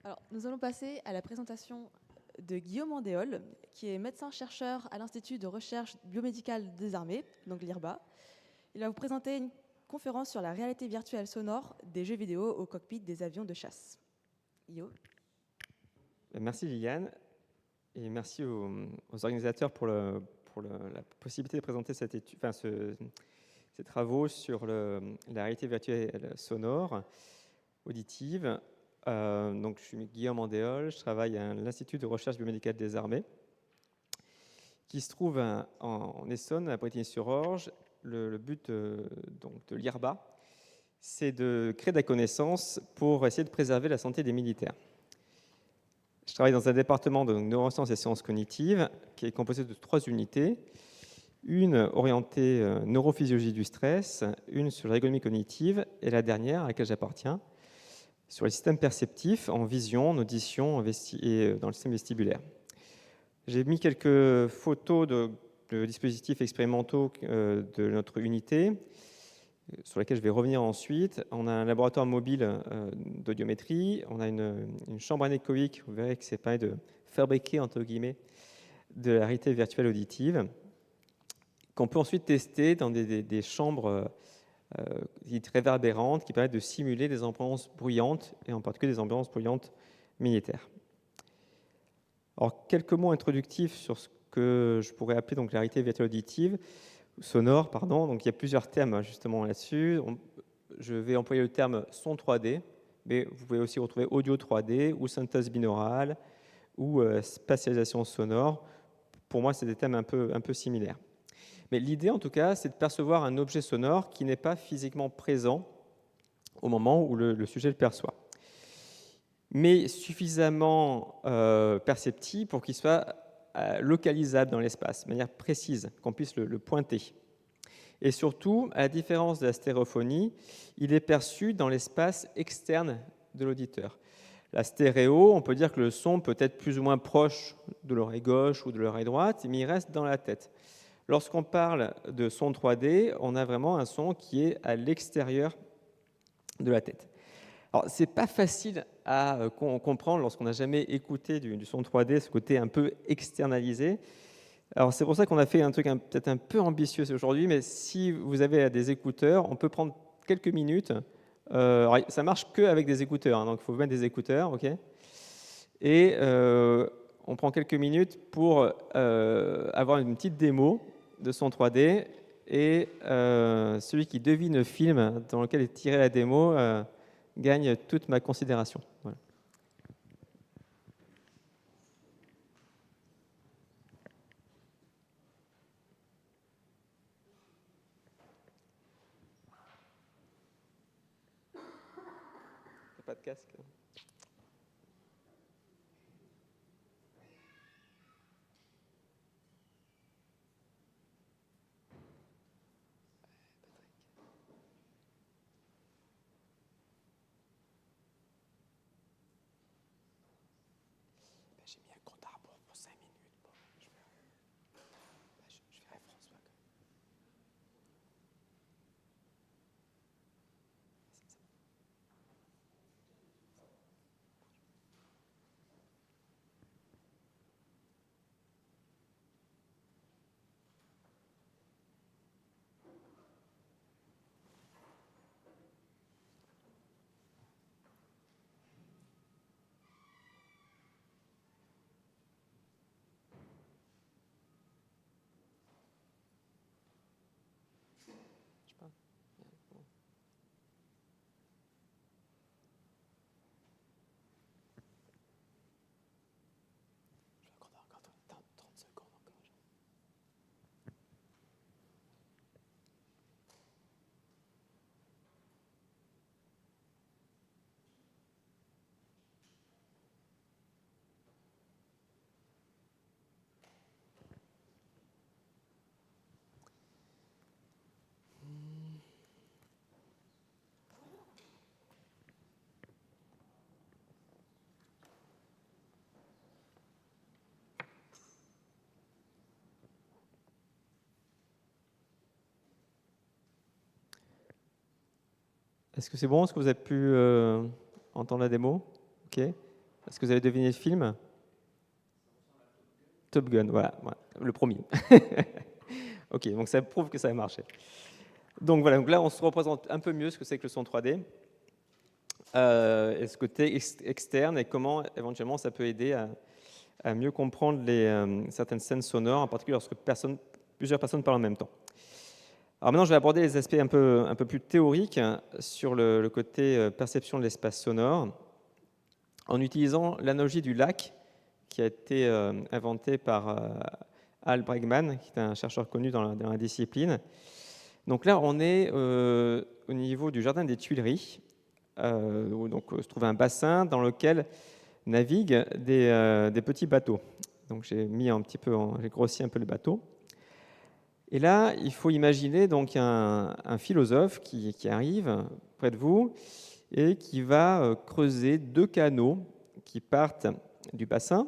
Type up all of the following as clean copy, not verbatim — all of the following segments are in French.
Alors, nous allons passer à la présentation de Guillaume Andéol, qui est médecin-chercheur à l'Institut de recherche biomédicale des armées, donc l'IRBA. Il va vous présenter une conférence sur la réalité virtuelle sonore des jeux vidéo au cockpit des avions de chasse. Guillaume. Merci Liliane, et merci aux organisateurs pour la possibilité de présenter ces travaux sur la réalité virtuelle sonore auditive. Donc, je suis Guillaume Andéol, je travaille à l'Institut de recherche biomédicale des armées, qui se trouve en Essonne, à Brétigny-sur-Orge. Le but donc, de l'IRBA, c'est de créer de la connaissance pour essayer de préserver la santé des militaires. Je travaille dans un département de neurosciences et sciences cognitives qui est composé de 3 unités. Une orientée neurophysiologie du stress, une sur l'ergonomie cognitive et la dernière, à laquelle j'appartiens, sur les systèmes perceptifs en vision, en audition et dans le système vestibulaire. J'ai mis quelques photos de dispositifs expérimentaux de notre unité, sur lesquels je vais revenir ensuite. On a un laboratoire mobile d'audiométrie, on a une chambre anéchoïque, vous verrez que c'est pareil de fabriquer, entre guillemets, de la réalité virtuelle auditive, qu'on peut ensuite tester dans des chambres dites réverbérantes qui permettent de simuler des ambiances bruyantes, et en particulier des ambiances bruyantes militaires. Alors, quelques mots introductifs sur ce que je pourrais appeler donc la réalité virtuelle auditive, sonore, pardon. Donc, il y a plusieurs termes justement là-dessus. Je vais employer le terme son 3D, mais vous pouvez aussi retrouver audio 3D ou synthèse binaurale ou spatialisation sonore. Pour moi, c'est des thèmes un peu similaires. Mais l'idée, en tout cas, c'est de percevoir un objet sonore qui n'est pas physiquement présent au moment où le sujet le perçoit, mais suffisamment perceptible pour qu'il soit localisable dans l'espace, de manière précise, qu'on puisse le pointer. Et surtout, à la différence de la stéréophonie, il est perçu dans l'espace externe de l'auditeur. La stéréo, on peut dire que le son peut être plus ou moins proche de l'oreille gauche ou de l'oreille droite, mais il reste dans la tête. Lorsqu'on parle de son 3D, on a vraiment un son qui est à l'extérieur de la tête. Alors, ce n'est pas facile à comprendre lorsqu'on n'a jamais écouté du son 3D, ce côté un peu externalisé. Alors, c'est pour ça qu'on a fait un truc peut-être un peu ambitieux aujourd'hui, mais si vous avez des écouteurs, on peut prendre quelques minutes. Alors, ça marche qu'avec des écouteurs, hein, donc il faut mettre des écouteurs, ok. Et on prend quelques minutes pour avoir une petite démo de son 3D, et celui qui devine le film dans lequel est tirée la démo gagne toute ma considération. Voilà. Pas de casque. J'ai mis un compte à rebours pour 5 minutes. Bon, je verrai François. Je sais pas. Bon. Je vais accorder encore 30 secondes encore. Est-ce que c'est bon? Est-ce que vous avez pu entendre la démo? Ok. Est-ce que vous avez deviné le film? Top Gun, voilà, le premier. Ok, donc ça prouve que ça a marché. Donc voilà, donc là on se représente un peu mieux ce que c'est que le son 3D, et ce côté externe, et comment éventuellement ça peut aider à mieux comprendre certaines scènes sonores, en particulier lorsque plusieurs personnes parlent en même temps. Alors maintenant, je vais aborder les aspects un peu plus théoriques sur le côté perception de l'espace sonore, en utilisant l'analogie du lac qui a été inventée par Al Bregman, qui est un chercheur connu dans la discipline. Donc là, on est au niveau du jardin des Tuileries, où donc, se trouve un bassin dans lequel naviguent des petits bateaux. Donc j'ai grossi un peu le bateau. Et là, il faut imaginer donc un philosophe qui arrive près de vous et qui va creuser 2 canaux qui partent du bassin,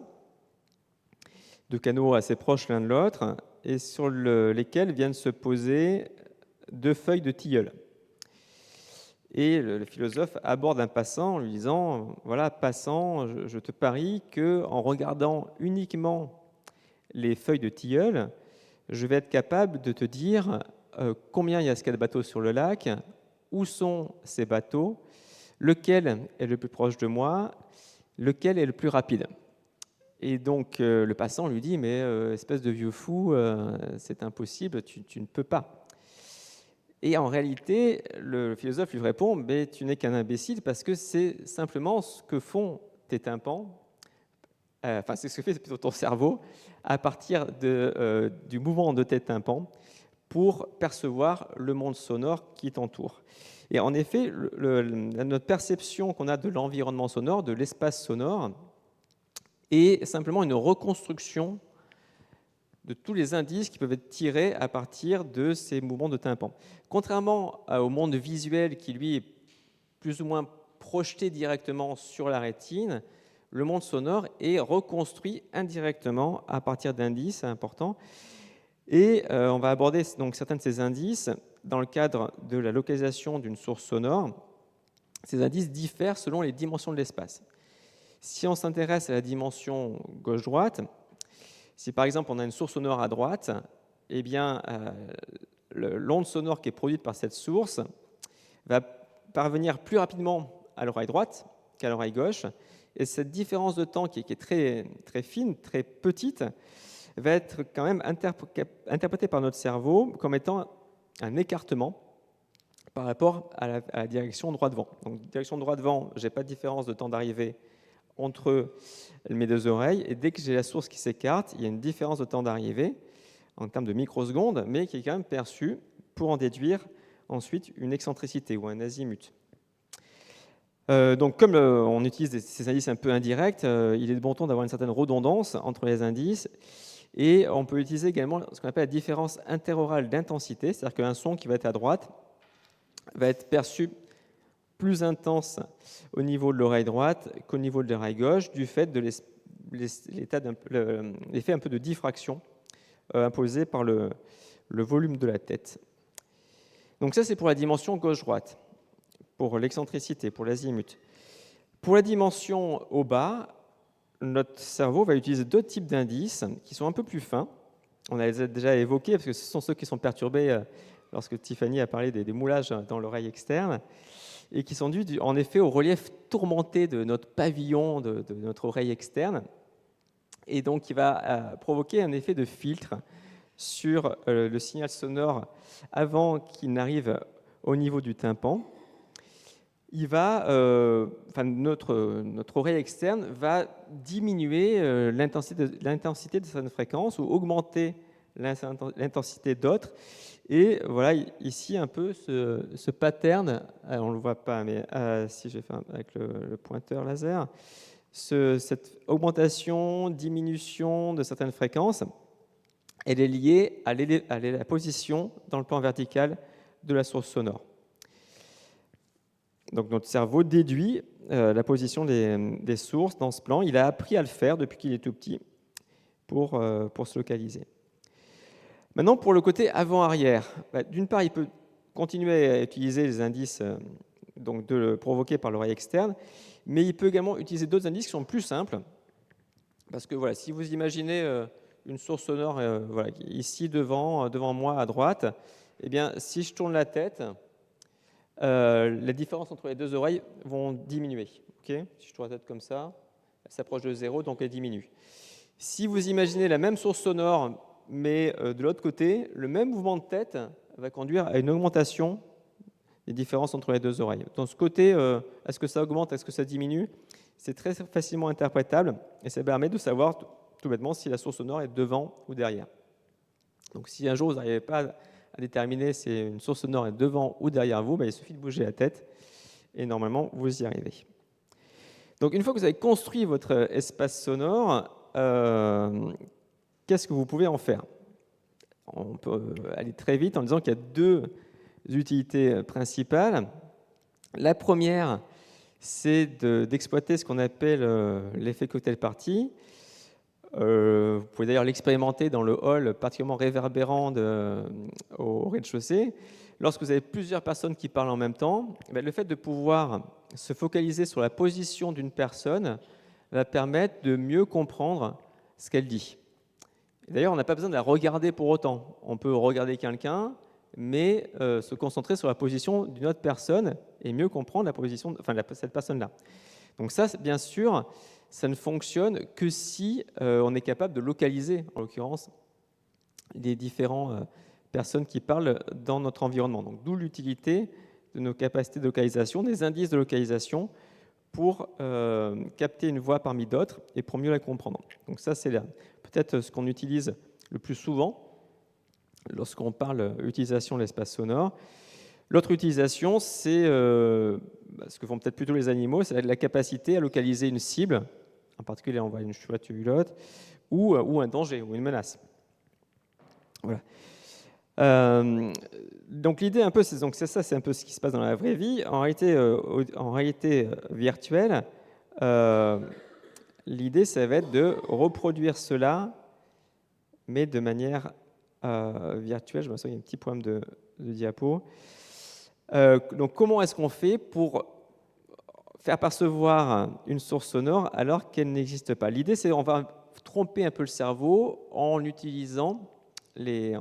2 canaux assez proches l'un de l'autre, et sur lesquels viennent se poser 2 feuilles de tilleul. Et le philosophe aborde un passant en lui disant « Voilà, passant, je te parie qu'en regardant uniquement les feuilles de tilleul, je vais être capable de te dire combien il y a de bateaux sur le lac, où sont ces bateaux, lequel est le plus proche de moi, lequel est le plus rapide. » Et donc le passant lui dit « Mais espèce de vieux fou, c'est impossible, tu ne peux pas. » Et en réalité, le philosophe lui répond « Mais tu n'es qu'un imbécile parce que c'est simplement ce que font tes tympans, c'est ce que fait plutôt ton cerveau à partir du mouvement de tes tympans pour percevoir le monde sonore qui t'entoure. » Et en effet, notre perception qu'on a de l'environnement sonore, de l'espace sonore, est simplement une reconstruction de tous les indices qui peuvent être tirés à partir de ces mouvements de tympan. Contrairement au monde visuel qui, lui, est plus ou moins projeté directement sur la rétine, le monde sonore est reconstruit indirectement à partir d'indices importants. Et on va aborder donc certains de ces indices dans le cadre de la localisation d'une source sonore. Ces indices diffèrent selon les dimensions de l'espace. Si on s'intéresse à la dimension gauche-droite, si par exemple on a une source sonore à droite, eh bien l'onde sonore qui est produite par cette source va parvenir plus rapidement à l'oreille droite qu'à l'oreille gauche, et cette différence de temps qui est très, très fine, très petite, va être quand même interprétée par notre cerveau comme étant un écartement par rapport à la direction droit-devant. Donc direction droit-devant, je n'ai pas de différence de temps d'arrivée entre mes 2 oreilles, et dès que j'ai la source qui s'écarte, il y a une différence de temps d'arrivée en termes de microsecondes, mais qui est quand même perçue pour en déduire ensuite une excentricité ou un azimut. Donc comme on utilise ces indices un peu indirects, il est de bon ton d'avoir une certaine redondance entre les indices, et on peut utiliser également ce qu'on appelle la différence interorale d'intensité, c'est-à-dire qu'un son qui va être à droite va être perçu plus intense au niveau de l'oreille droite qu'au niveau de l'oreille gauche, du fait de l'effet un peu de diffraction imposé par le volume de la tête. Donc ça, c'est pour la dimension gauche-droite, pour l'excentricité, pour l'azimut. Pour la dimension au bas, notre cerveau va utiliser 2 types d'indices qui sont un peu plus fins. On les a déjà évoqués, parce que ce sont ceux qui sont perturbés lorsque Tiffany a parlé des moulages dans l'oreille externe, et qui sont dus en effet au relief tourmenté de notre pavillon, de notre oreille externe, et donc qui va provoquer un effet de filtre sur le signal sonore avant qu'il n'arrive au niveau du tympan. Notre oreille externe va diminuer l'intensité de certaines fréquences ou augmenter l'intensité d'autres. Et voilà ici un peu ce pattern, on ne le voit pas, mais si je fais avec le pointeur laser, cette augmentation, diminution de certaines fréquences, elle est liée à la position dans le plan vertical de la source sonore. Donc notre cerveau déduit la position des sources dans ce plan. Il a appris à le faire depuis qu'il est tout petit pour se localiser. Maintenant, pour le côté avant-arrière, d'une part, il peut continuer à utiliser les indices provoqués par l'oreille externe, mais il peut également utiliser d'autres indices qui sont plus simples. Parce que voilà, si vous imaginez une source sonore voilà, ici devant moi à droite, eh bien, si je tourne la tête, les différences entre les deux oreilles vont diminuer. Okay, si je tourne la tête comme ça, elle s'approche de 0, donc elle diminue. Si vous imaginez la même source sonore, mais de l'autre côté, le même mouvement de tête va conduire à une augmentation des différences entre les deux oreilles. Dans ce côté, est-ce que ça augmente, est-ce que ça diminue? C'est très facilement interprétable et ça permet de savoir tout bêtement si la source sonore est devant ou derrière. Donc si un jour vous n'arrivez pas à déterminer si une source sonore est devant ou derrière vous, il suffit de bouger la tête et normalement vous y arrivez. Donc une fois que vous avez construit votre espace sonore, qu'est-ce que vous pouvez en faire? On peut aller très vite en disant qu'il y a deux utilités principales. La première, c'est d'exploiter ce qu'on appelle l'effet cocktail party. Vous pouvez d'ailleurs l'expérimenter dans le hall particulièrement réverbérant au rez-de-chaussée. Lorsque vous avez plusieurs personnes qui parlent en même temps, le fait de pouvoir se focaliser sur la position d'une personne va permettre de mieux comprendre ce qu'elle dit. D'ailleurs, on n'a pas besoin de la regarder pour autant. On peut regarder quelqu'un, mais se concentrer sur la position d'une autre personne et mieux comprendre la position, cette personne-là. Donc ça, bien sûr, ça ne fonctionne que si on est capable de localiser, en l'occurrence, les différentes personnes qui parlent dans notre environnement. Donc d'où l'utilité de nos capacités de localisation, des indices de localisation, pour capter une voix parmi d'autres et pour mieux la comprendre. Donc ça, c'est peut-être ce qu'on utilise le plus souvent lorsqu'on parle d'utilisation de l'espace sonore. L'autre utilisation, c'est ce que font peut-être plutôt les animaux, c'est la capacité à localiser une cible, en particulier on voit une chouette hulotte, ou un danger, ou une menace. Voilà. Donc l'idée un peu, c'est un peu ce qui se passe dans la vraie vie. En réalité virtuelle, l'idée, ça va être de reproduire cela, mais de manière virtuelle. Je me souviens, il y a un petit problème de diapo. Donc comment est-ce qu'on fait pour faire percevoir une source sonore alors qu'elle n'existe pas? L'idée, c'est on va tromper un peu le cerveau en utilisant les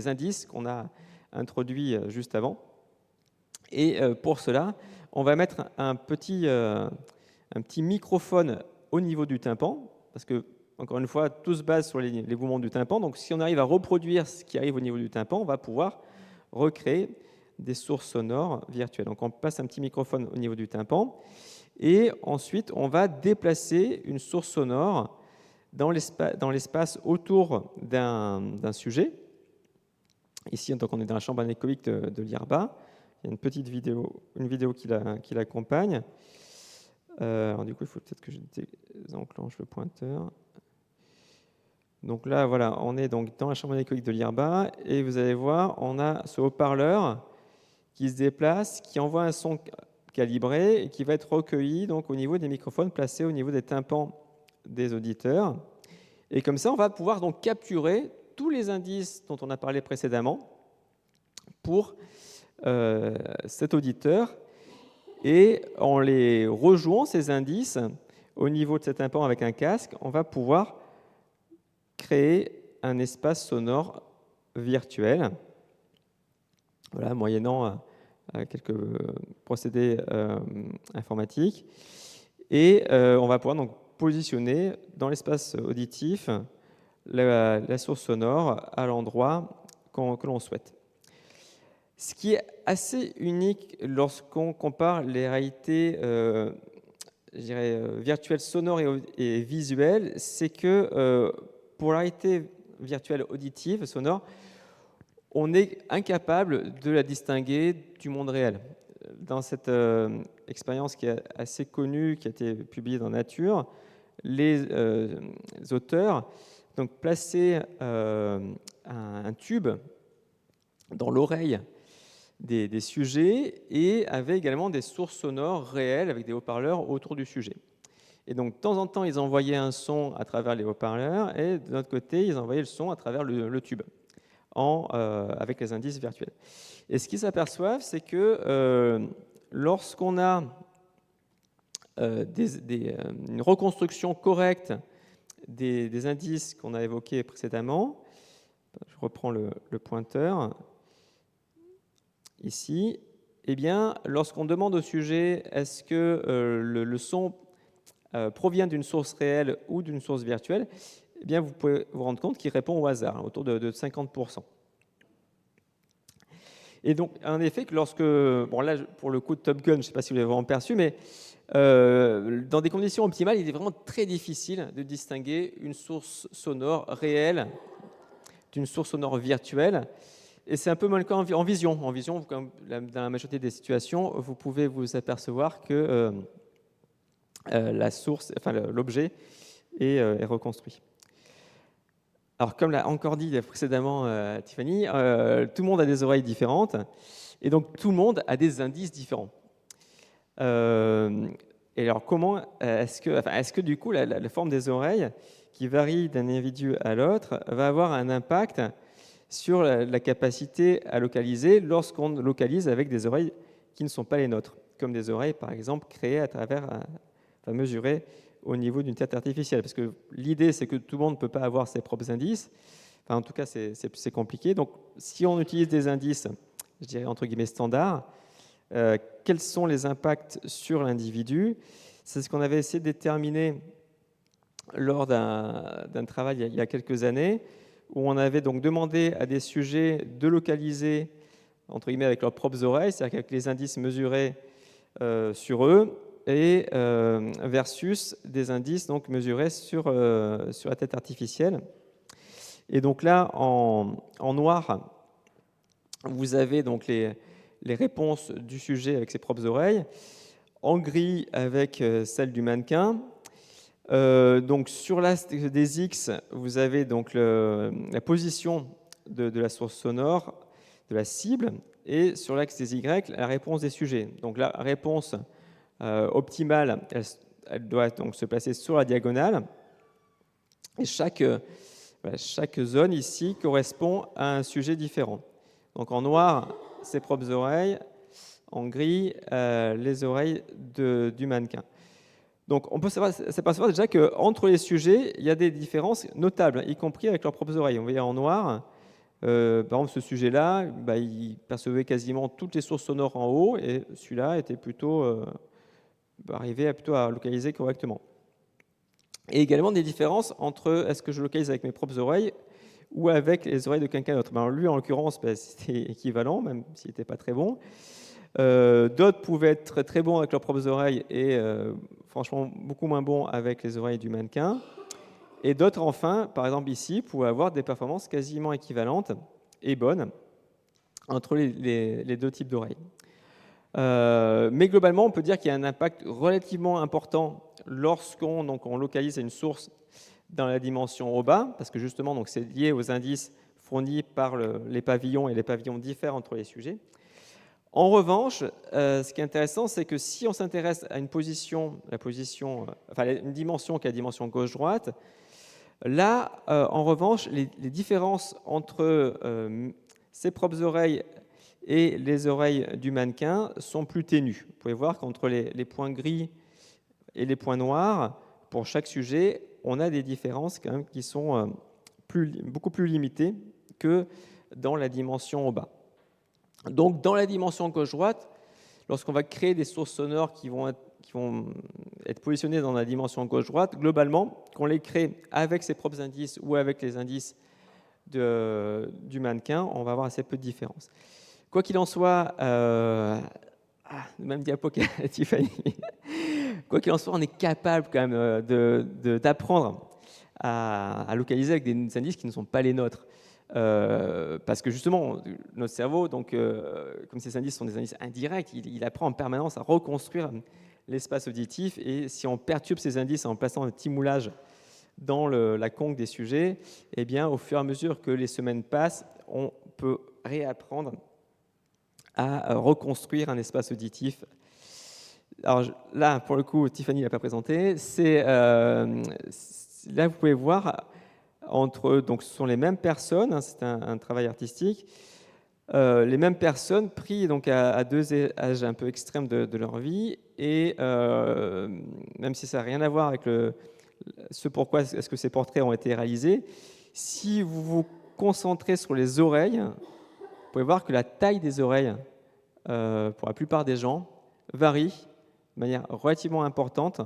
indices qu'on a introduits juste avant. Et pour cela, on va mettre un petit microphone au niveau du tympan, parce que, encore une fois, tout se base sur les mouvements du tympan. Donc si on arrive à reproduire ce qui arrive au niveau du tympan, on va pouvoir recréer des sources sonores virtuelles. Donc on passe un petit microphone au niveau du tympan, et ensuite on va déplacer une source sonore dans l'espace autour d'un sujet. Ici, donc, on est dans la chambre anéchoïque de l'IRBA. Il y a une petite vidéo qui l'accompagne. Alors, du coup, il faut peut-être que je désenclenche le pointeur. Donc là, voilà, on est donc dans la chambre anéchoïque de l'IRBA, et vous allez voir, on a ce haut-parleur qui se déplace, qui envoie un son calibré et qui va être recueilli donc, au niveau des microphones placés au niveau des tympans des auditeurs. Et comme ça, on va pouvoir donc capturer tous les indices dont on a parlé précédemment pour cet auditeur, et en les rejouant, ces indices, au niveau de cet tympan avec un casque, on va pouvoir créer un espace sonore virtuel, voilà, moyennant quelques procédés informatiques. Et on va pouvoir donc positionner dans l'espace auditif la source sonore à l'endroit que l'on souhaite. Ce qui est assez unique lorsqu'on compare les réalités virtuelles sonores et visuelles, c'est que pour la réalité virtuelle auditive, sonore, on est incapable de la distinguer du monde réel. Dans cette expérience qui est assez connue, qui a été publiée dans Nature, les auteurs donc plaçaient un tube dans l'oreille des sujets et avaient également des sources sonores réelles avec des haut-parleurs autour du sujet. Et donc, de temps en temps, ils envoyaient un son à travers les haut-parleurs, et de l'autre côté, ils envoyaient le son à travers le tube, avec les indices virtuels. Et ce qu'ils s'aperçoivent, c'est que lorsqu'on a une reconstruction correcte des indices qu'on a évoqués précédemment. Je reprends le pointeur ici. Eh bien, lorsqu'on demande au sujet est-ce que le son provient d'une source réelle ou d'une source virtuelle, eh bien, vous pouvez vous rendre compte qu'il répond au hasard, autour de 50%. Et donc, en effet, que lorsque, bon là, pour le coup de Top Gun, je ne sais pas si vous l'avez vraiment perçu, mais dans des conditions optimales, il est vraiment très difficile de distinguer une source sonore réelle d'une source sonore virtuelle. Et c'est un peu moins le cas en vision. En vision, dans la majorité des situations, vous pouvez vous apercevoir que la source, enfin l'objet est reconstruit. Alors, comme l'a encore dit précédemment Tiffany, tout le monde a des oreilles différentes, et donc tout le monde a des indices différents. Et alors, comment est-ce que du coup la forme des oreilles, qui varie d'un individu à l'autre, va avoir un impact sur la capacité à localiser lorsqu'on localise avec des oreilles qui ne sont pas les nôtres, comme des oreilles, par exemple, créées à travers, mesurées au niveau d'une tête artificielle. Parce que l'idée, c'est que tout le monde ne peut pas avoir ses propres indices. Enfin, en tout cas, c'est compliqué. Donc, si on utilise des indices, je dirais entre guillemets standards, quels sont les impacts sur l'individu? C'est ce qu'on avait essayé de déterminer lors d'un travail il y a quelques années, où on avait donc demandé à des sujets de localiser, entre guillemets, avec leurs propres oreilles, c'est-à-dire avec les indices mesurés sur eux, et versus des indices donc mesurés sur la tête artificielle. Et donc là, en noir, vous avez donc les réponses du sujet avec ses propres oreilles, en gris avec celles du mannequin. Donc sur l'axe des X, vous avez donc la position de la source sonore, de la cible, et sur l'axe des Y, la réponse des sujets. Donc la réponse optimale, elle doit donc se placer sur la diagonale, et chaque zone ici correspond à un sujet différent. Donc en noir, ses propres oreilles, en gris, les oreilles du mannequin. Donc on peut s'apercevoir déjà qu'entre les sujets, il y a des différences notables, y compris avec leurs propres oreilles. On voit en noir, par exemple ce sujet-là, il percevait quasiment toutes les sources sonores en haut, et celui-là était arrivait plutôt à localiser correctement. Et également des différences entre est-ce que je localise avec mes propres oreilles ou avec les oreilles de quelqu'un d'autre. Lui, en l'occurrence, c'était équivalent, même s'il n'était pas très bon. D'autres pouvaient être très bons avec leurs propres oreilles et franchement beaucoup moins bons avec les oreilles du mannequin. Et d'autres, enfin, par exemple ici, pouvaient avoir des performances quasiment équivalentes et bonnes entre les deux types d'oreilles. Mais globalement, on peut dire qu'il y a un impact relativement important lorsqu'on localise une source dans la dimension au bas, parce que justement, c'est lié aux indices fournis par les pavillons, et les pavillons diffèrent entre les sujets. En revanche, ce qui est intéressant, c'est que si on s'intéresse à une dimension qui est la dimension gauche-droite, là, en revanche, les différences entre ses propres oreilles et les oreilles du mannequin sont plus ténues. Vous pouvez voir qu'entre les points gris et les points noirs, pour chaque sujet, on a des différences quand même qui sont beaucoup plus limitées que dans la dimension au bas. Donc, dans la dimension gauche-droite, lorsqu'on va créer des sources sonores qui vont être positionnées dans la dimension gauche-droite, globalement, qu'on les crée avec ses propres indices ou avec les indices du mannequin, on va avoir assez peu de différence. Quoi qu'il en soit, même diapo Tiffany, quoi qu'il en soit, on est capable quand même d'apprendre à localiser avec des indices qui ne sont pas les nôtres. Parce que justement, notre cerveau, comme ces indices sont des indices indirects, il apprend en permanence à reconstruire l'espace auditif, et si on perturbe ces indices en plaçant un petit moulage dans la conque des sujets, eh bien, au fur et à mesure que les semaines passent, on peut réapprendre à reconstruire un espace auditif. Alors là, pour le coup, Tiffany ne l'a pas présenté. Là, vous pouvez voir, ce sont les mêmes personnes, c'est un travail artistique. les mêmes personnes pris donc à deux âges un peu extrêmes de leur vie, et même si ça n'a rien à voir avec ce pourquoi est-ce que ces portraits ont été réalisés, si vous vous concentrez sur les oreilles, vous pouvez voir que la taille des oreilles, pour la plupart des gens, varie de manière relativement importante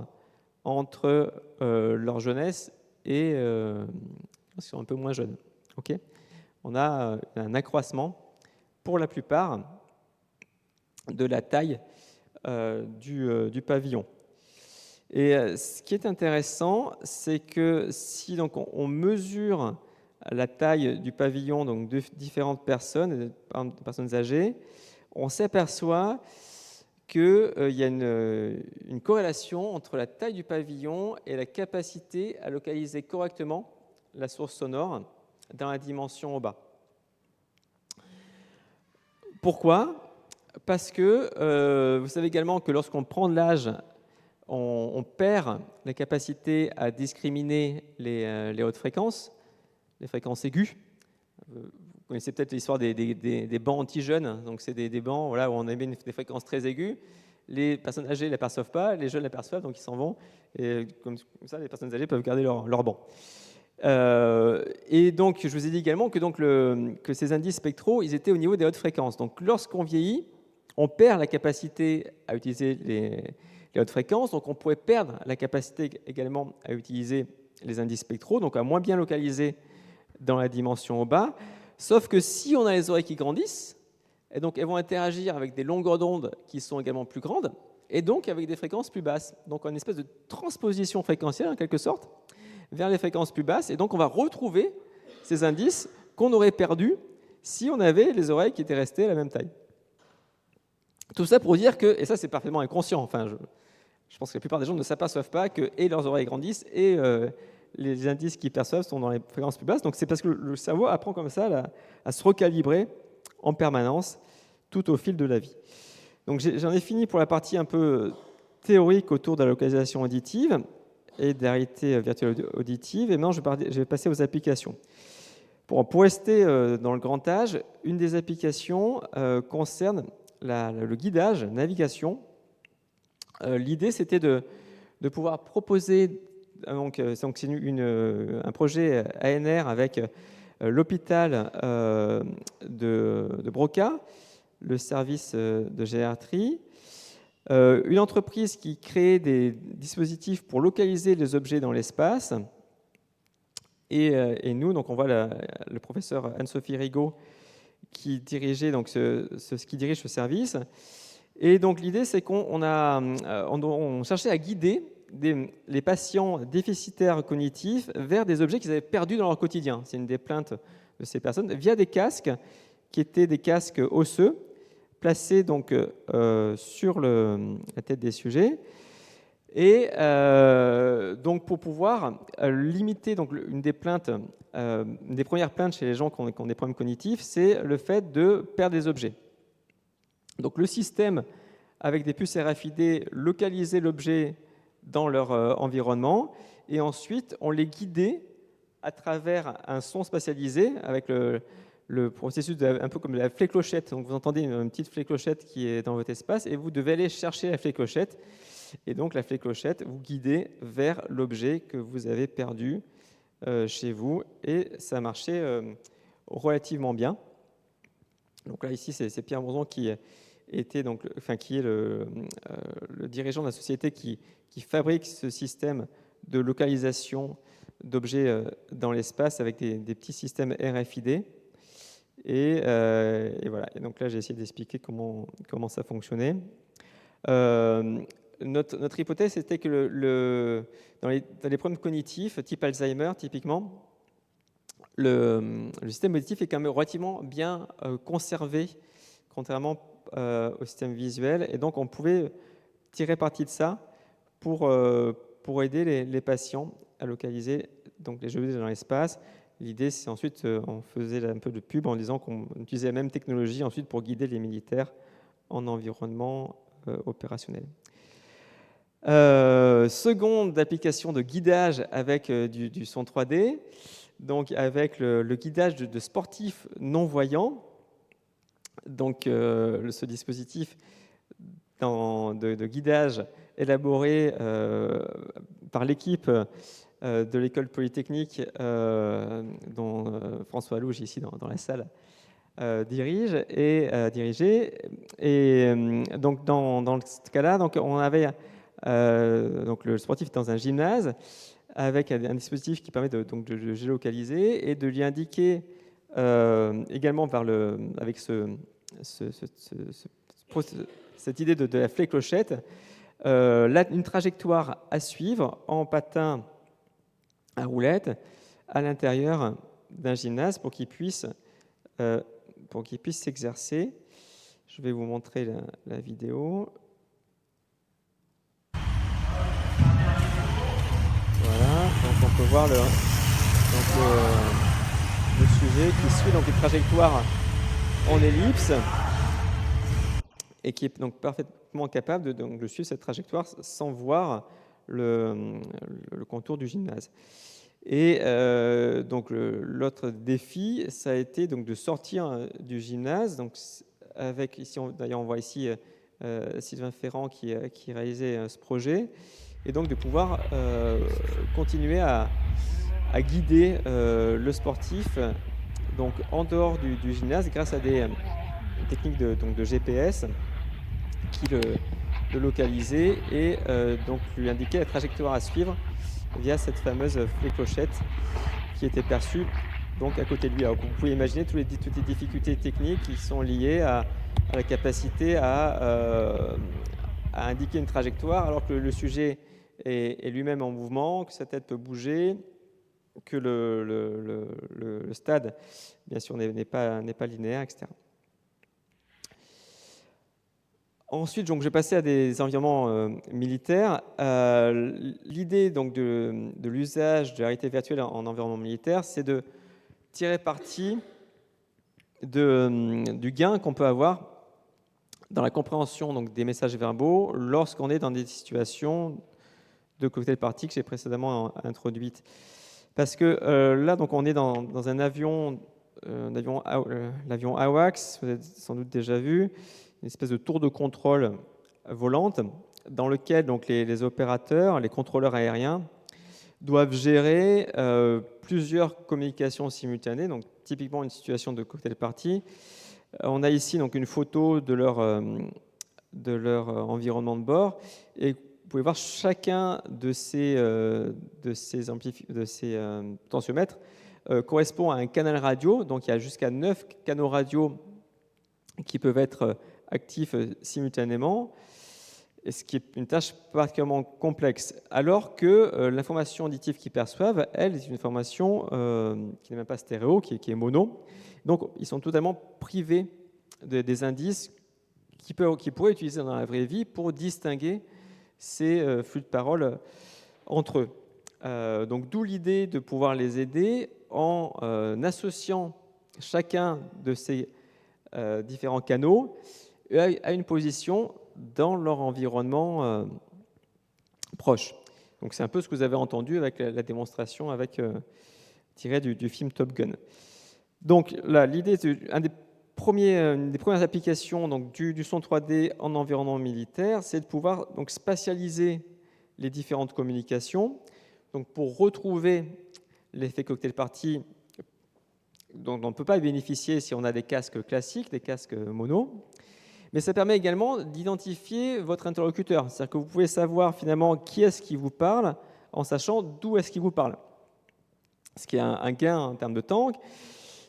entre leur jeunesse et ils sont un peu moins jeunes. Okay, on a un accroissement pour la plupart de la taille du pavillon. Et ce qui est intéressant, c'est que si donc on mesure la taille du pavillon donc de différentes personnes, personnes âgées, on s'aperçoit qu'il y a une corrélation entre la taille du pavillon et la capacité à localiser correctement la source sonore dans la dimension au bas. Pourquoi ? Parce que vous savez également que lorsqu'on prend de l'âge, on perd la capacité à discriminer les hautes fréquences, les fréquences aiguës. Vous connaissez peut-être l'histoire des bancs anti-jeunes. Donc c'est des bancs voilà, où on émet des fréquences très aiguës. Les personnes âgées ne l'aperçoivent pas, les jeunes l'aperçoivent, donc ils s'en vont. Et comme ça, les personnes âgées peuvent garder leur banc. Et donc, je vous ai dit également que ces indices spectraux, ils étaient au niveau des hautes fréquences. Donc, lorsqu'on vieillit, on perd la capacité à utiliser les hautes fréquences. Donc, on pourrait perdre la capacité également à utiliser les indices spectraux, donc à moins bien localiser dans la dimension au bas. Sauf que si on a les oreilles qui grandissent, et donc elles vont interagir avec des longueurs d'onde qui sont également plus grandes, et donc avec des fréquences plus basses. Donc, une espèce de transposition fréquentielle, en quelque sorte, vers les fréquences plus basses, et donc on va retrouver ces indices qu'on aurait perdus si on avait les oreilles qui étaient restées à la même taille. Tout ça pour dire que, et ça c'est parfaitement inconscient, enfin je pense que la plupart des gens ne s'aperçoivent pas que et leurs oreilles grandissent et les indices qu'ils perçoivent sont dans les fréquences plus basses, donc c'est parce que le cerveau apprend comme ça à se recalibrer en permanence tout au fil de la vie. Donc j'en ai fini pour la partie un peu théorique autour de la localisation auditive et de la réalité virtuelle auditive, et maintenant je vais passer aux applications. Pour rester dans le grand âge, une des applications concerne le guidage, navigation. L'idée, c'était de pouvoir proposer, c'est un projet ANR avec l'hôpital de Broca, le service de gériatrie, une entreprise qui crée des dispositifs pour localiser les objets dans l'espace. Et nous, donc on voit le professeur Anne-Sophie Rigaud qui dirige ce service. Et donc l'idée, c'est qu'on cherchait à guider les patients déficitaires cognitifs vers des objets qu'ils avaient perdus dans leur quotidien. C'est une des plaintes de ces personnes, via des casques qui étaient des casques osseux, placés donc sur la tête des sujets. Et donc pour pouvoir limiter, donc une des premières plaintes chez les gens qui ont des problèmes cognitifs, c'est le fait de perdre des objets. Donc le système, avec des puces RFID, localisait l'objet dans leur environnement, et ensuite on les guidait à travers un son spatialisé avec le processus un peu comme la fléclochette. Donc vous entendez une petite fléclochette qui est dans votre espace, et vous devez aller chercher la fléclochette. Et donc la fléclochette vous guidez vers l'objet que vous avez perdu chez vous, et ça marchait relativement bien. Donc là ici c'est Pierre Bourson qui est le dirigeant de la société qui fabrique ce système de localisation d'objets dans l'espace avec des petits systèmes RFID. Et voilà. Et donc là j'ai essayé d'expliquer comment ça fonctionnait. Notre hypothèse était que dans les problèmes cognitifs, type Alzheimer, typiquement, le système auditif est quand même relativement bien conservé, contrairement au système visuel. Et donc, on pouvait tirer parti de ça pour aider les patients à localiser donc, les objets dans l'espace. L'idée, c'est ensuite, on faisait un peu de pub en disant qu'on utilisait la même technologie ensuite pour guider les militaires en environnement opérationnel. Seconde application de guidage avec du son 3D, donc avec le guidage de sportifs non-voyants. Donc, ce dispositif de guidage élaboré par l'équipe de l'école polytechnique dont François Louge, ici dans la salle, dirigeait. Et donc, dans ce cas-là, donc, on avait donc le sportif dans un gymnase avec un dispositif qui permet donc de géolocaliser et de lui indiquer également avec cette idée de la fléclochette, une trajectoire à suivre en patin à roulette à l'intérieur d'un gymnase pour qu'il puisse s'exercer. Je vais vous montrer la vidéo. Voilà, donc on peut voir le sujet qui suit donc une trajectoire en ellipse et qui est donc parfaitement capable de suivre cette trajectoire sans voir le contour du gymnase. Et donc l'autre défi, ça a été donc de sortir du gymnase. Donc avec ici, d'ailleurs, on voit ici Sylvain Ferrand qui réalisait ce projet, et donc de pouvoir continuer à guider le sportif donc en dehors du gymnase grâce à des techniques de GPS qui le localisaient et donc lui indiquaient la trajectoire à suivre via cette fameuse fléclochette qui était perçue donc à côté de lui. Alors vous pouvez imaginer toutes les difficultés techniques qui sont liées à la capacité à indiquer une trajectoire alors que le sujet est lui-même en mouvement, que sa tête peut bouger, que le stade, bien sûr, n'est pas linéaire, etc. Ensuite, donc, je vais passer à des environnements militaires. L'idée donc, de l'usage de la réalité virtuelle en environnement militaire, c'est de tirer parti du gain qu'on peut avoir dans la compréhension donc, des messages verbaux lorsqu'on est dans des situations de cocktail party que j'ai précédemment introduites. Parce que là, donc, on est dans un avion, l'avion AWACS, vous avez sans doute déjà vu, une espèce de tour de contrôle volante dans lequel donc, les opérateurs, les contrôleurs aériens, doivent gérer plusieurs communications simultanées, donc typiquement une situation de cocktail party. On a ici donc, une photo de leur environnement de bord, et vous pouvez voir chacun de ces potentiomètres correspond à un canal radio, donc il y a jusqu'à 9 canaux radio qui peuvent être actifs simultanément, ce qui est une tâche particulièrement complexe, alors que l'information auditive qu'ils perçoivent, elle, est une information qui n'est même pas stéréo, qui est mono. Donc, ils sont totalement privés des indices qu'ils pourraient utiliser dans la vraie vie pour distinguer ces flux de parole entre eux. Donc, d'où l'idée de pouvoir les aider en associant chacun de ces différents canaux à une position dans leur environnement proche. Donc c'est un peu ce que vous avez entendu avec la démonstration tirée du film Top Gun. Donc là, l'idée, une des premières applications donc, du son 3D en environnement militaire, c'est de pouvoir donc, spatialiser les différentes communications. Donc pour retrouver l'effet cocktail party, dont on ne peut pas bénéficier si on a des casques classiques, des casques mono. Mais ça permet également d'identifier votre interlocuteur. C'est-à-dire que vous pouvez savoir finalement qui est-ce qui vous parle en sachant d'où est-ce qu'il vous parle. Ce qui est un gain en termes de temps,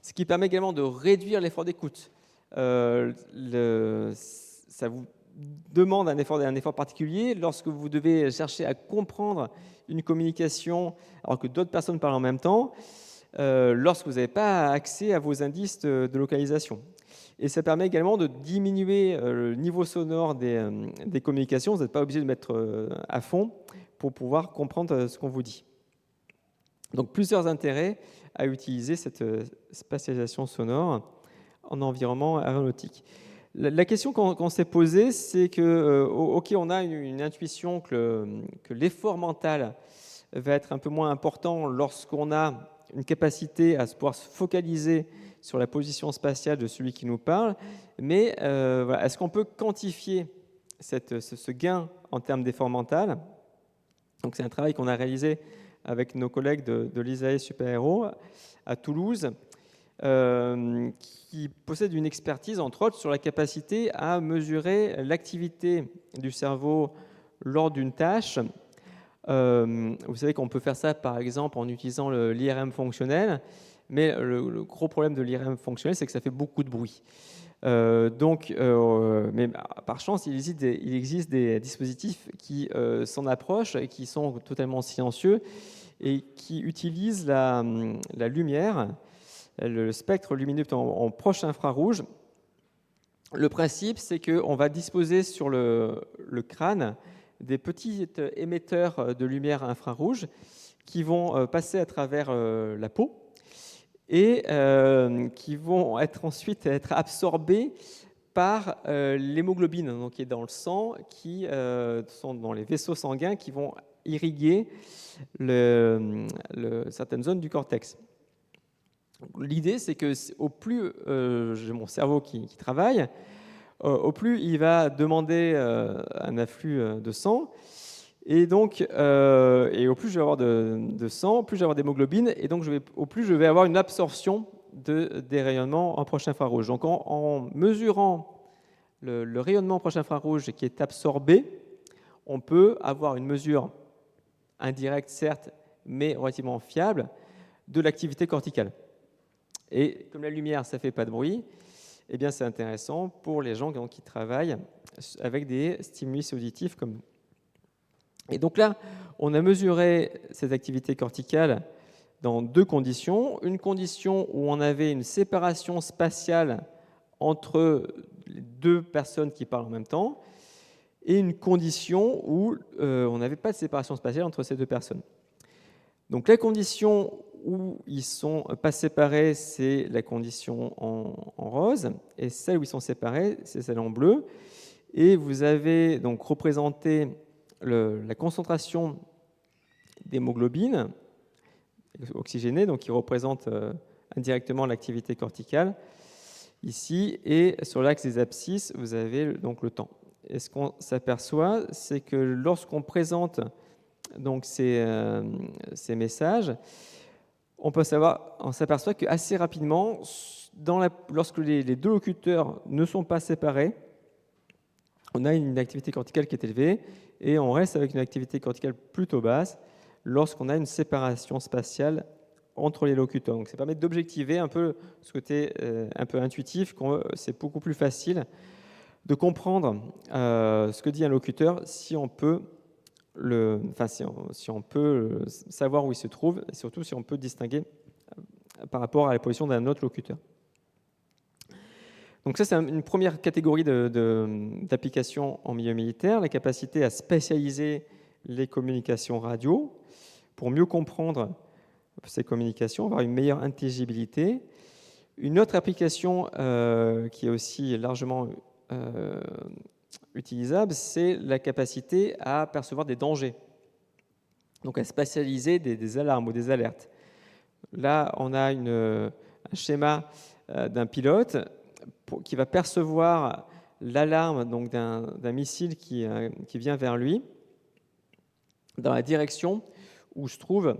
ce qui permet également de réduire l'effort d'écoute. Ça vous demande un effort particulier lorsque vous devez chercher à comprendre une communication alors que d'autres personnes parlent en même temps, lorsque vous n'avez pas accès à vos indices de localisation. Et ça permet également de diminuer le niveau sonore des communications. Vous n'êtes pas obligé de mettre à fond pour pouvoir comprendre ce qu'on vous dit. Donc plusieurs intérêts à utiliser cette spatialisation sonore en environnement aéronautique. La question qu'on s'est posée, c'est que, ok, on a une intuition que l'effort mental va être un peu moins important lorsqu'on a une capacité à pouvoir se focaliser sur la position spatiale de celui qui nous parle, mais voilà, est-ce qu'on peut quantifier ce gain en termes d'effort mental? Donc c'est un travail qu'on a réalisé avec nos collègues de l'ISAE Super Héros à Toulouse, qui possède une expertise, entre autres, sur la capacité à mesurer l'activité du cerveau lors d'une tâche. Vous savez qu'on peut faire ça, par exemple, en utilisant l'IRM fonctionnel, mais le gros problème de l'IRM fonctionnel, c'est que ça fait beaucoup de bruit. Mais par chance, il existe des dispositifs qui s'en approchent et qui sont totalement silencieux et qui utilisent la lumière, le spectre lumineux en proche infrarouge. Le principe, c'est qu'on va disposer sur le crâne des petits émetteurs de lumière infrarouge qui vont passer à travers la peau et qui vont ensuite être absorbés par l'hémoglobine, donc qui est dans le sang, qui sont dans les vaisseaux sanguins qui vont irriguer certaines zones du cortex. L'idée, c'est que au plus j'ai mon cerveau qui travaille, au plus il va demander un afflux de sang, et donc et au plus je vais avoir de sang, plus je vais avoir d'hémoglobine, et donc au plus je vais avoir une absorption des rayonnements en proche infrarouge. Donc en mesurant le rayonnement en proche infrarouge qui est absorbé, on peut avoir une mesure indirecte, certes, mais relativement fiable, de l'activité corticale. Et comme la lumière, ça ne fait pas de bruit, eh bien, c'est intéressant pour les gens qui travaillent avec des stimuli auditifs comme nous. Et donc là, on a mesuré cette activité corticale dans deux conditions. Une condition où on avait une séparation spatiale entre les deux personnes qui parlent en même temps, et une condition où on n'avait pas de séparation spatiale entre ces deux personnes. Donc la condition où ils ne sont pas séparés, c'est la condition en rose, et celle où ils sont séparés, c'est celle en bleu. Et vous avez donc représenté la concentration d'hémoglobine oxygénée, donc qui représente indirectement l'activité corticale ici, et sur l'axe des abscisses, vous avez donc le temps. Et ce qu'on s'aperçoit, c'est que lorsqu'on présente donc ces messages, on s'aperçoit qu'assez rapidement, lorsque les deux locuteurs ne sont pas séparés, on a une activité corticale qui est élevée, et on reste avec une activité corticale plutôt basse lorsqu'on a une séparation spatiale entre les locuteurs. Donc ça permet d'objectiver un peu ce côté un peu intuitif, c'est beaucoup plus facile de comprendre ce que dit un locuteur si on peut si on peut savoir où il se trouve, et surtout si on peut distinguer par rapport à la position d'un autre locuteur. Donc ça, c'est une première catégorie d'applications en milieu militaire, la capacité à spécialiser les communications radio pour mieux comprendre ces communications, avoir une meilleure intelligibilité. Une autre application qui est aussi largement utilisable, c'est la capacité à percevoir des dangers, donc à spatialiser des alarmes ou des alertes. Là, on a un schéma d'un pilote qui va percevoir l'alarme donc d'un missile qui vient vers lui dans la direction où se trouve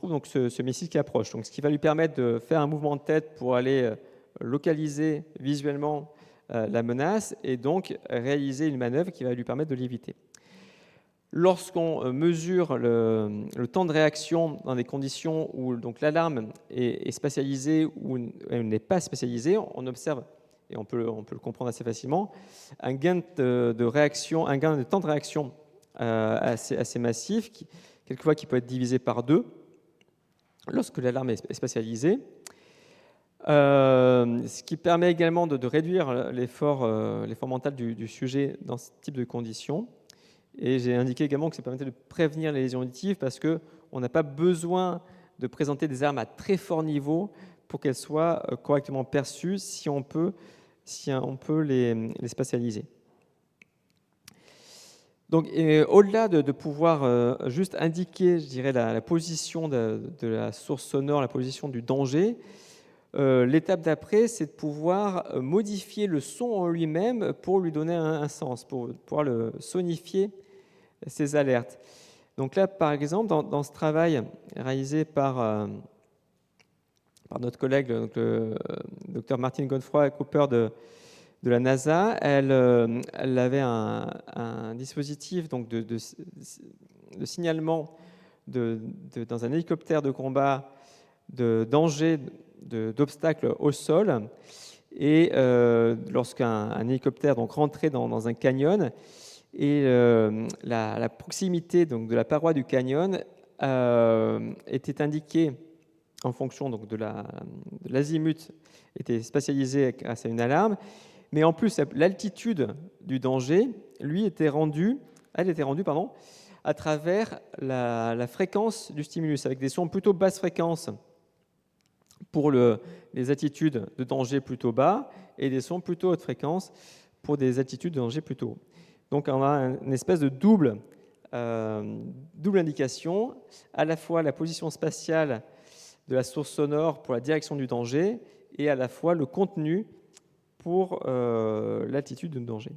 donc ce missile qui approche. Donc, ce qui va lui permettre de faire un mouvement de tête pour aller localiser visuellement la menace et donc réaliser une manœuvre qui va lui permettre de l'éviter. Lorsqu'on mesure le temps de réaction dans des conditions où donc l'alarme est spatialisée ou elle n'est pas spatialisée, on observe, et on peut le comprendre assez facilement, un gain de réaction, un gain de temps de réaction assez massif, quelquefois qui peut être divisé par 2 lorsque l'alarme est spatialisée. Ce qui permet également de réduire l'effort mental du sujet dans ce type de conditions. Et j'ai indiqué également que ça permettait de prévenir les lésions auditives parce qu'on n'a pas besoin de présenter des armes à très fort niveau pour qu'elles soient correctement perçues si on peut les spatialiser. Donc, au-delà de pouvoir juste indiquer, je dirais, la position de la source sonore, la position du danger, l'étape d'après, c'est de pouvoir modifier le son en lui-même pour lui donner un sens, pour pouvoir le sonifier ces alertes. Donc là, par exemple, dans ce travail réalisé par notre collègue, donc le docteur Martin Godefroy Cooper de la NASA, elle avait un dispositif donc de signalement dans un hélicoptère de combat de danger d'obstacles au sol. Et lorsqu'un hélicoptère donc rentrait dans un canyon, et la proximité donc de la paroi du canyon était indiquée en fonction donc de l'azimut, était spatialisée grâce à une alarme. Mais en plus, l'altitude du danger, elle était rendue à travers la fréquence du stimulus, avec des sons plutôt basse fréquence pour les altitudes de danger plutôt bas et des sons plutôt haute fréquence pour des altitudes de danger plutôt haut. Donc on a une espèce de double indication, à la fois la position spatiale de la source sonore pour la direction du danger et à la fois le contenu pour l'altitude de danger.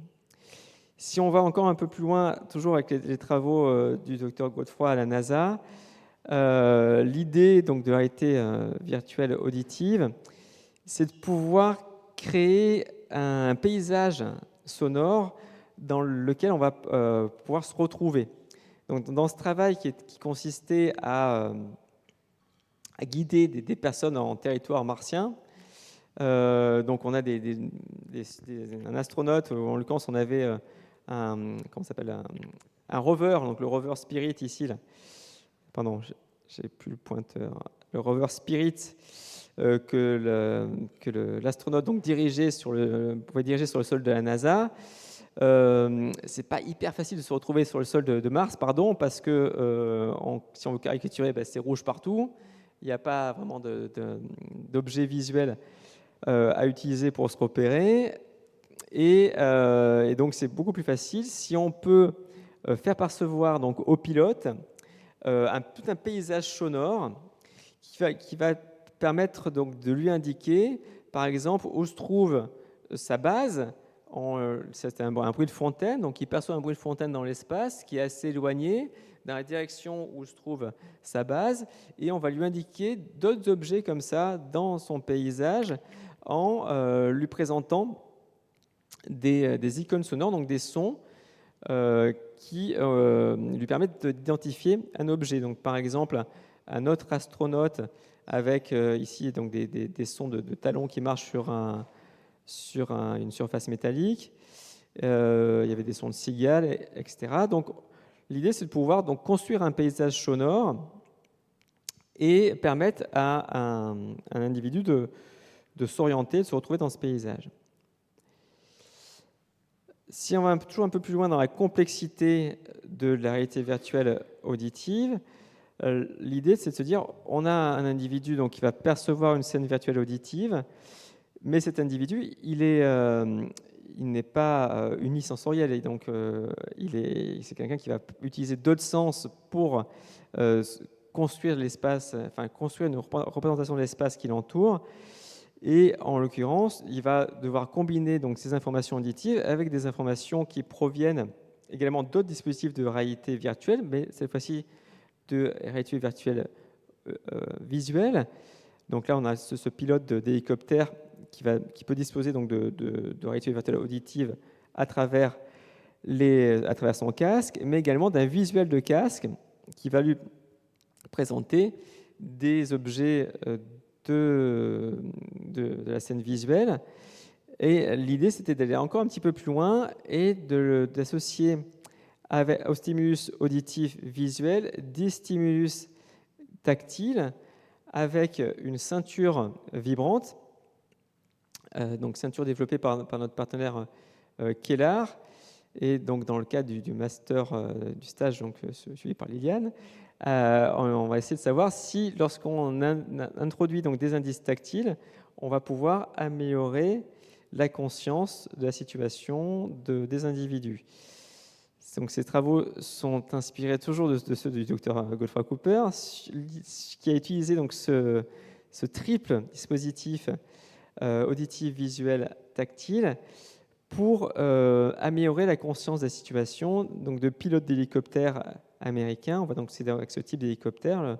Si on va encore un peu plus loin, toujours avec les travaux du docteur Godefroy à la NASA, l'idée donc de la réalité virtuelle auditive, c'est de pouvoir créer un paysage sonore dans lequel on va pouvoir se retrouver. Donc, dans ce travail qui consistait à guider des personnes en territoire martien, donc on a un astronaute, en l'occurrence on avait un rover, donc le rover Spirit ici, là. Pardon, j'ai plus le pointeur. Le rover Spirit que l'astronaute donc pouvait diriger sur le sol de la NASA. C'est pas hyper facile de se retrouver sur le sol de Mars, parce que si on veut caricaturer, c'est rouge partout. Il n'y a pas vraiment d'objet visuel à utiliser pour se repérer. Et donc c'est beaucoup plus facile si on peut faire percevoir donc au pilote tout un paysage sonore qui va permettre donc de lui indiquer, par exemple, où se trouve sa base. C'est un bruit de fontaine, donc il perçoit un bruit de fontaine dans l'espace qui est assez éloigné, dans la direction où se trouve sa base, et on va lui indiquer d'autres objets comme ça dans son paysage en lui présentant des icônes sonores, donc des sons qui lui permettent d'identifier un objet. Donc, par exemple, un autre astronaute avec ici donc des sons de talons qui marchent sur une surface métallique. Il y avait des sons de cigales, etc. Donc, l'idée, c'est de pouvoir donc construire un paysage sonore et permettre à un individu de s'orienter, de se retrouver dans ce paysage. Si on va toujours un peu plus loin dans la complexité de la réalité virtuelle auditive, l'idée, c'est de se dire, on a un individu donc, qui va percevoir une scène virtuelle auditive, mais cet individu, il n'est pas unisensoriel, et donc c'est quelqu'un qui va utiliser d'autres sens pour construire l'espace, construire une représentation de l'espace qui l'entoure. Et en l'occurrence, il va devoir combiner donc ces informations auditives avec des informations qui proviennent également d'autres dispositifs de réalité virtuelle, mais cette fois-ci de réalité virtuelle visuelle. Donc là, on a ce pilote d'hélicoptère qui peut disposer donc de réalité virtuelle auditive à travers son casque, mais également d'un visuel de casque qui va lui présenter des objets de la scène visuelle. Et l'idée, c'était d'aller encore un petit peu plus loin et d'associer au stimulus auditif visuel des stimulus tactiles avec une ceinture vibrante, donc ceinture développée par notre partenaire Kellar, et donc dans le cadre du master du stage donc, suivi par Liliane, on va essayer de savoir si, lorsqu'on introduit donc des indices tactiles, on va pouvoir améliorer la conscience de la situation des individus. Donc, ces travaux sont inspirés toujours de ceux du docteur Godefroy Cooper, qui a utilisé donc ce triple dispositif auditif, visuel, tactile pour améliorer la conscience de la situation donc de pilotes d'hélicoptères américains. On voit donc c'est avec ce type d'hélicoptère,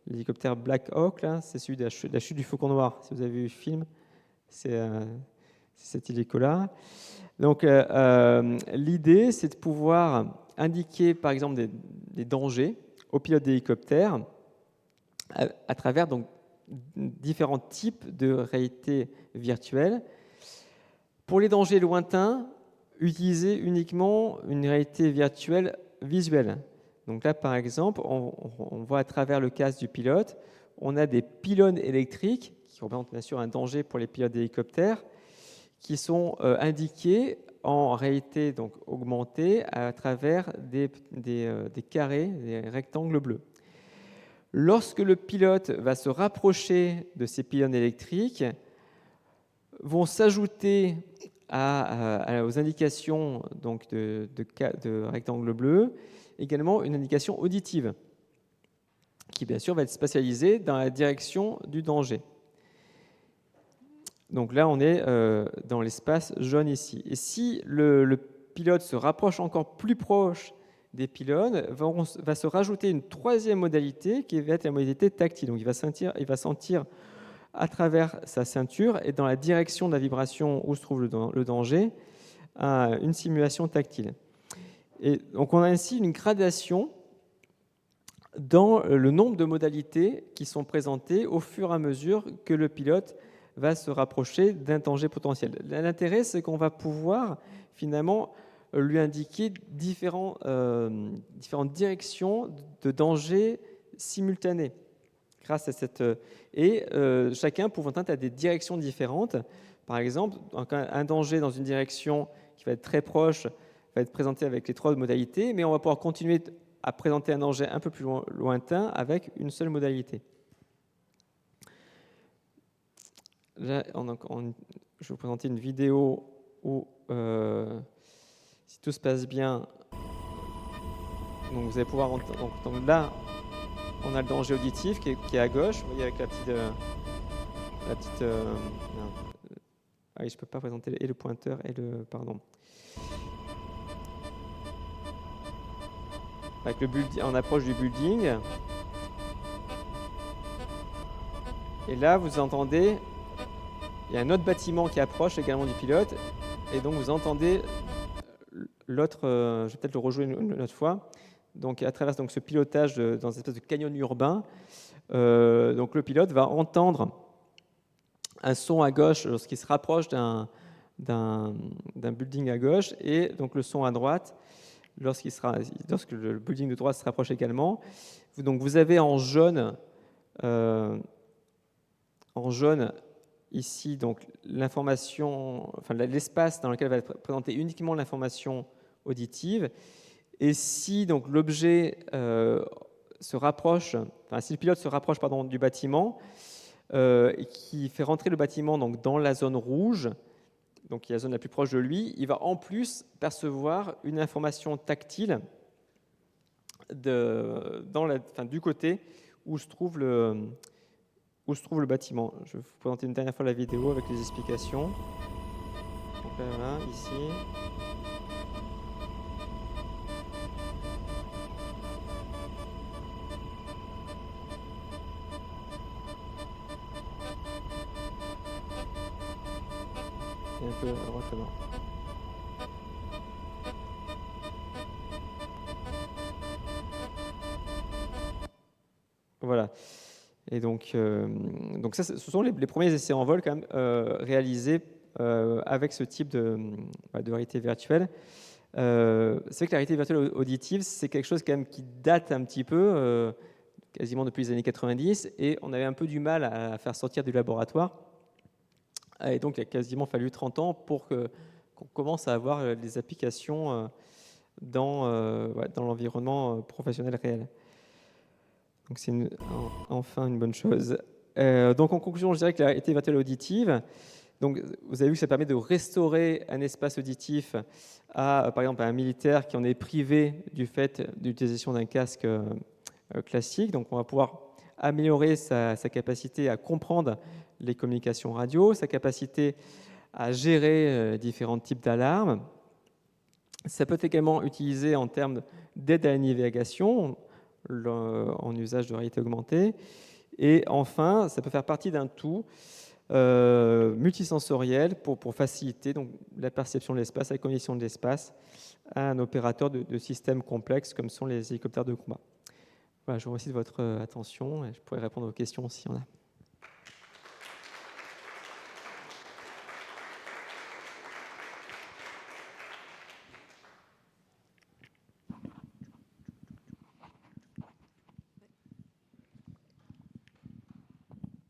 l'hélicoptère Black Hawk, là, c'est celui de la chute du Faucon Noir. Si vous avez vu le film, c'est cet hélico-là. Donc, l'idée, c'est de pouvoir indiquer, par exemple, des dangers aux pilotes d'hélicoptères à travers donc, différents types de réalité virtuelle. Pour les dangers lointains, utiliser uniquement une réalité virtuelle visuelle. Donc là, par exemple, on voit à travers le casque du pilote, on a des pylônes électriques qui représentent bien sûr un danger pour les pilotes d'hélicoptères, qui sont indiqués en réalité donc augmentée à travers des carrés, des rectangles bleus. Lorsque le pilote va se rapprocher de ces pylônes électriques, vont s'ajouter aux indications donc de rectangles bleus également une indication auditive qui bien sûr va être spatialisée dans la direction du danger. Donc là, on est dans l'espace jaune ici. Et si le pilote se rapproche encore plus proche des pylônes, va se rajouter une troisième modalité qui va être la modalité tactile. Donc il va sentir à travers sa ceinture et dans la direction de la vibration où se trouve le danger, une simulation tactile. Et donc on a ainsi une gradation dans le nombre de modalités qui sont présentées au fur et à mesure que le pilote va se rapprocher d'un danger potentiel. L'intérêt, c'est qu'on va pouvoir finalement lui indiquer différentes directions de danger simultanés grâce à cette... Et chacun pouvant atteindre à des directions différentes. Par exemple, un danger dans une direction qui va être très proche va être présenté avec les trois modalités, mais on va pouvoir continuer à présenter un danger un peu plus lointain avec une seule modalité. Là, je vais vous présenter une vidéo où, si tout se passe bien, donc vous allez pouvoir entendre. Donc là, on a le danger auditif qui est à gauche. Vous voyez avec la petite ah oui, je ne peux pas présenter et le pointeur et le... Pardon. Avec le building, on approche du building. Et là, vous entendez... Il y a un autre bâtiment qui approche également du pilote. Et donc, vous entendez l'autre... je vais peut-être le rejouer une autre fois. Donc, à travers ce pilotage dans une espèce de canyon urbain, donc le pilote va entendre un son à gauche lorsqu'il se rapproche d'un building à gauche, et donc le son à droite lorsque le building de droite se rapproche également. Donc vous avez en jaune ici donc l'information, enfin l'espace dans lequel va être présentée uniquement l'information auditive. Et si donc l'objet se rapproche, enfin si le pilote se rapproche du bâtiment, qui fait rentrer le bâtiment donc dans la zone rouge, donc qui est la zone la plus proche de lui, il va en plus percevoir une information tactile du côté où se trouve le bâtiment. Je vais vous présenter une dernière fois la vidéo avec les explications. Donc là, voilà, ici. Et un peu à droite là-bas. Voilà. Et donc ça, ce sont les premiers essais en vol quand même réalisés avec ce type de réalité virtuelle. C'est vrai que la réalité virtuelle auditive, c'est quelque chose quand même qui date un petit peu, quasiment depuis les années 90, et on avait un peu du mal à faire sortir du laboratoire. Et donc, il a quasiment fallu 30 ans pour qu'on commence à avoir des applications dans l'environnement professionnel réel. Donc, c'est enfin une bonne chose. Donc, en conclusion, je dirais que la réalité virtuelle auditive, Donc, vous avez vu que ça permet de restaurer un espace auditif à, par exemple, à un militaire qui en est privé du fait de l'utilisation d'un casque classique. Donc, on va pouvoir améliorer sa capacité à comprendre les communications radio, sa capacité à gérer différents types d'alarmes. Ça peut être également utilisé en termes d'aide à la navigation, en usage de réalité augmentée. Et enfin, ça peut faire partie d'un tout multisensoriel pour faciliter donc, la perception de l'espace, la cognition de l'espace à un opérateur de systèmes complexes comme sont les hélicoptères de combat. Voilà, je vous remercie de votre attention et je pourrais répondre aux questions s'il y en a.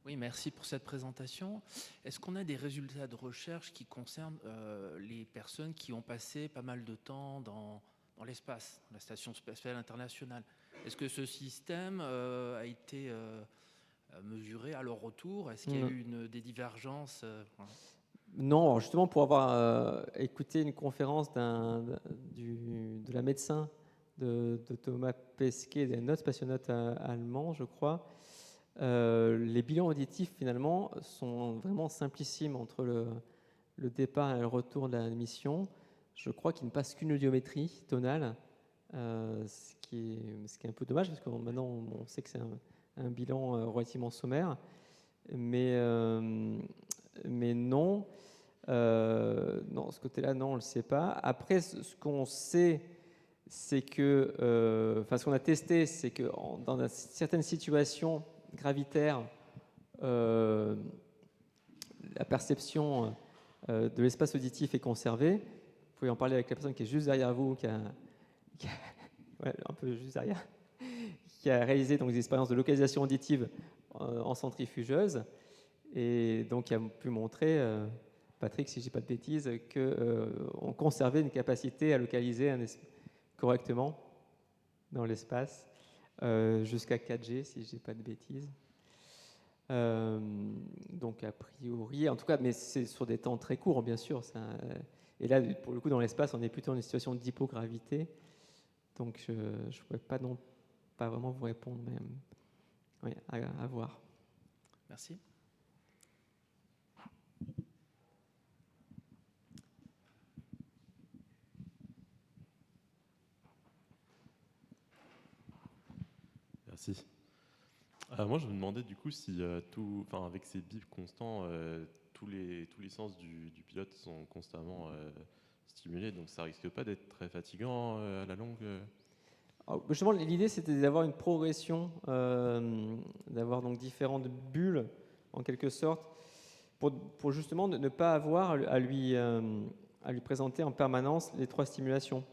Oui, merci pour cette présentation. Est-ce qu'on a des résultats de recherche qui concernent les personnes qui ont passé pas mal de temps dans l'espace, la Station spatiale internationale? Est-ce que ce système a été mesuré à leur retour? Est-ce qu'il y a eu des divergences Non, alors justement, pour avoir écouté une conférence de la médecin de Thomas Pesquet, d'un autre spationaute allemand, je crois, les bilans auditifs, finalement, sont vraiment simplissimes entre le départ et le retour de la mission. Je crois qu'il ne passe qu'une audiométrie tonale, ce qui est un peu dommage, parce que maintenant, on sait que c'est un bilan relativement sommaire. Mais non, non, ce côté-là, non, on ne le sait pas. Après, ce qu'on sait, c'est que, ce qu'on a testé, c'est que dans certaines situations gravitaires, la perception de l'espace auditif est conservée. Vous pouvez en parler avec la personne qui est juste derrière vous, ouais, un peu juste derrière, qui a réalisé donc, des expériences de localisation auditive en centrifugeuse, et donc qui a pu montrer, Patrick, si je ne dis pas de bêtises, qu'on conservait une capacité à localiser correctement dans l'espace, jusqu'à 4G, si je ne dis pas de bêtises. Donc a priori, en tout cas, mais c'est sur des temps très courts, bien sûr. Et là, pour le coup, dans l'espace, on est plutôt dans une situation d'hypogravité. Donc je ne pourrais pas vraiment vous répondre, mais oui, à voir. Merci. Merci. Moi, je me demandais du coup si avec ces bips constants, tous les sens du pilote sont constamment stimulés, donc ça risque pas d'être très fatigant à la longue. Alors, justement, l'idée c'était d'avoir une progression, d'avoir donc différentes bulles en quelque sorte, pour justement ne pas avoir à lui présenter en permanence les 3 stimulations.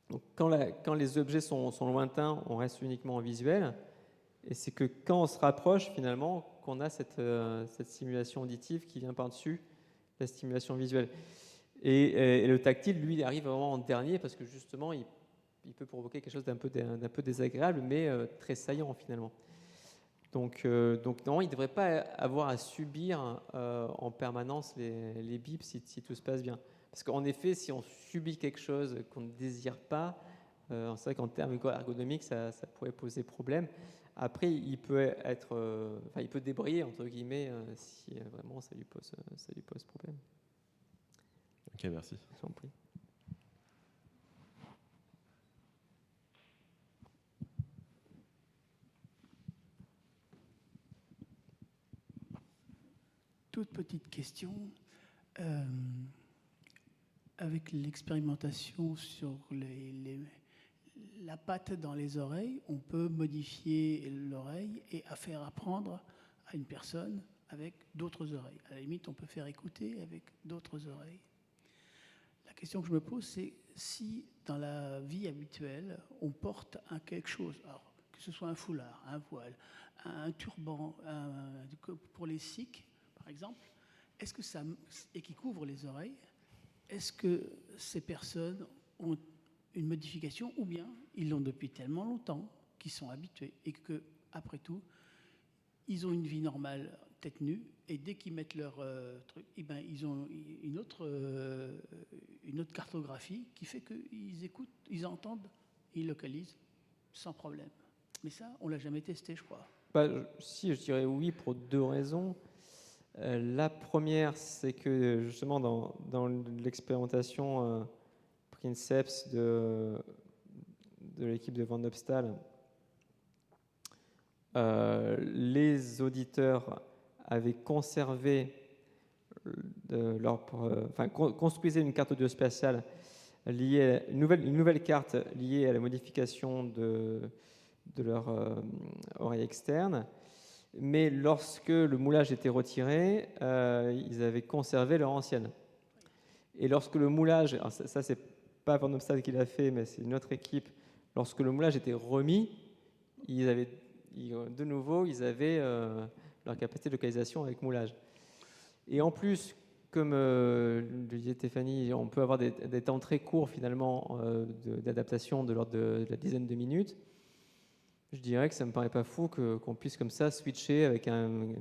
Donc, quand les objets sont lointains, on reste uniquement en visuel. Et c'est que quand on se rapproche, finalement, qu'on a cette stimulation auditive qui vient par-dessus la stimulation visuelle. Et le tactile, lui, il arrive vraiment en dernier parce que justement, il peut provoquer quelque chose d'un peu désagréable, mais très saillant finalement. Donc non, il ne devrait pas avoir à subir en permanence les bips si tout se passe bien. Parce qu'en effet, si on subit quelque chose qu'on ne désire pas, c'est vrai qu'en termes ergonomiques, ça pourrait poser problème. Après, il peut débrayer, entre guillemets, si vraiment ça lui pose problème. Ok, merci. Je vous en prie. Toute petite question. Avec l'expérimentation sur la patte dans les oreilles, on peut modifier l'oreille et faire apprendre à une personne avec d'autres oreilles. À la limite, on peut faire écouter avec d'autres oreilles. La question que je me pose, c'est si dans la vie habituelle, on porte quelque chose, alors, que ce soit un foulard, un voile, un turban, pour les sikhs, par exemple, est-ce que et qui couvre les oreilles, est-ce que ces personnes ont une modification ou bien ils l'ont depuis tellement longtemps qu'ils sont habitués et que, après tout, ils ont une vie normale tête nue, et dès qu'ils mettent leur truc, eh ben, ils ont une autre cartographie qui fait qu'ils écoutent, ils entendent, ils localisent sans problème. Mais ça, on l'a jamais testé, je crois. Si, je dirais oui pour 2 raisons. La première, c'est que justement dans l'expérimentation Princeps de l'équipe de Van Opstal, les auditeurs avaient conservé construisaient une carte audio spatiale liée à une nouvelle carte liée à la modification de leur oreille externe. Mais lorsque le moulage était retiré, ils avaient conservé leur ancienne. Et lorsque le moulage, alors ça c'est pas Van Opstal qui l'a fait, mais c'est une autre équipe, lorsque le moulage était remis, ils avaient leur capacité de localisation avec moulage. Et en plus, comme le disait Stéphanie, on peut avoir des temps très courts finalement d'adaptation de l'ordre de la dizaine de minutes. Je dirais que ça me paraît pas fou qu'on puisse comme ça switcher avec un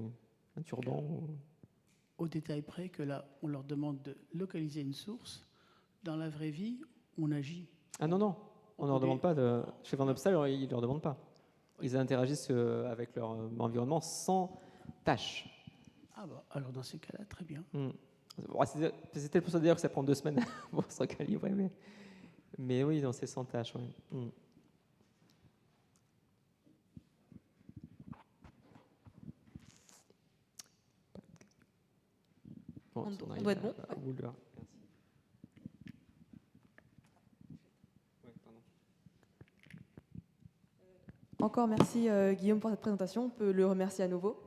turban. Au détail près que là, on leur demande de localiser une source. Dans la vraie vie, on agit. Ah non, on ne leur demande pas. Chez Van Opstal, ils ne leur demandent pas. Ils interagissent avec leur environnement sans tâche. Ah bah, alors dans ces cas-là, très bien. C'était pour ça d'ailleurs que ça prend 2 semaines pour se recalibrer. Mais oui, c'est sans tâche. Ouais. Bon, on doit être bon. Encore merci Guillaume pour cette présentation. On peut le remercier à nouveau.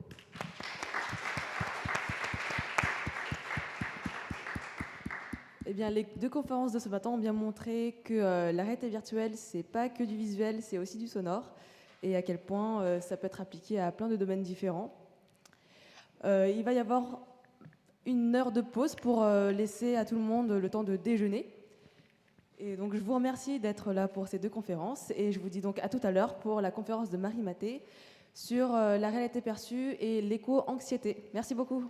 Eh bien, les 2 conférences de ce matin ont bien montré que la réalité virtuelle, c'est pas que du visuel, c'est aussi du sonore, et à quel point ça peut être appliqué à plein de domaines différents. Il va y avoir 1 heure de pause pour laisser à tout le monde le temps de déjeuner. Et donc, je vous remercie d'être là pour ces 2 conférences, et je vous dis donc à tout à l'heure pour la conférence de Marie Maté sur la réalité perçue et l'éco-anxiété. Merci beaucoup.